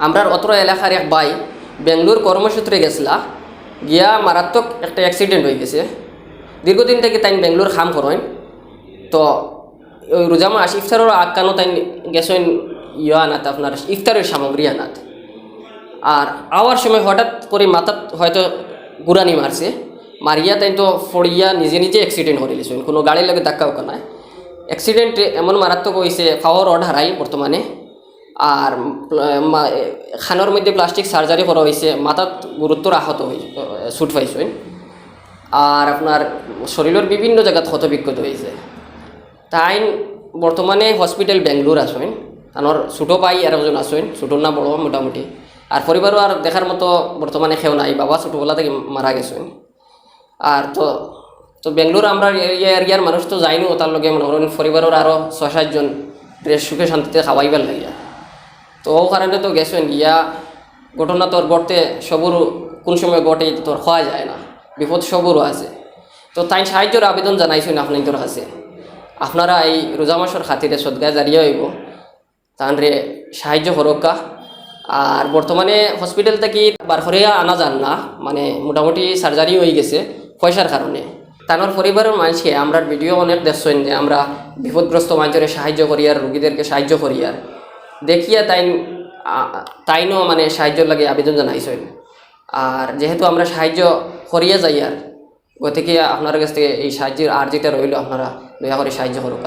আমরা অত্র এলাকার এক ভাই বেঙ্গলোর কর্মসূত্রে গেছিলা গিয়া মারাত্মক একটা অ্যাক্সিডেন্ট হয়ে গেছে। দীর্ঘদিন থেকে তাই বেঙ্গলোর খাম করেন। তো ওই রোজা মাস ইফতারের আকানো তাই গেছেন আনাত আপনার ইফতারের সামগ্রী আনাত। আর আওয়ার সময় হঠাৎ করে মাথাত হয়তো গুড়ানি মারছে, মারিয়া তাই তো ফড়িয়া নিজে নিজে অ্যাক্সিডেন্ট করে দিয়েছেন, কোনো গাড়ির লাগে ধাক্কা ওকা নাই। অ্যাক্সিডেন্ট এমন মারাত্মক হয়েছে পাওয়ার অড হারাই বর্তমানে। আর খানোর মধ্যে প্লাস্টিক সার্জারি করা হয়েছে, মাথাত গুরুত্বর আহত হয়েছে, ছুট পাইছেন। আর আপনার শরীরের বিভিন্ন জায়গাত ক্ষত বিক্ষত হয়েছে। তাই বর্তমানে হসপিটাল বেঙ্গলোর আসেন। আমার ছোটো ভাই আর একজন আসেন, ছোটোর না বড় মোটামুটি। আর পরিবারও আর দেখার মতো বর্তমানে কেউ নাই, বাবা ছোটোবেলা থেকে মারা গেছেন। আর তো বেঙ্গলোর আমরা এরিয়ার মানুষ তো যাইনি, তার লগে মনে করেন পরিবারের আরও 6-7 জন সুখে শান্তিতে খাওয়াইবার লাগিয়া। তো ও কারণে তো গেছেন গিয়া। ঘটনা তোর ঘটতে সবুর কোন সময় ঘটে তোর খাওয়া যায় না, বিপদ সবুরও আছে। তো তাই সাহায্যের আবেদন জানাইছেন আপনাদের কাছে। আপনারা এই রোজা মাসের খাতিরে সদগায় জারিয়ে হইব, তাহলে সাহায্য করকা। আর বর্তমানে হসপিটাল থেকে বার করিয়া আনা যান না, মানে মোটামুটি সার্জারি হয়ে গেছে পয়সার কারণে। তানোর পরিবারের মানুষকে আমরা ভিডিও অনেক দেখছেন যে আমরা বিপদগ্রস্ত মানুষের সাহায্য করি আর রোগীদেরকে সাহায্য করি। আর দেখিয়া তাইনও মানে সাহায্যর লাগে আবেদন জানাইছেন। আর যেহেতু আমরা সাহায্য করিয়া যাই, আর গতিকে আপনার কাছ থেকে এই সাহায্যের আর যেটা রইল আপনারা দয়া করে সাহায্য করুক।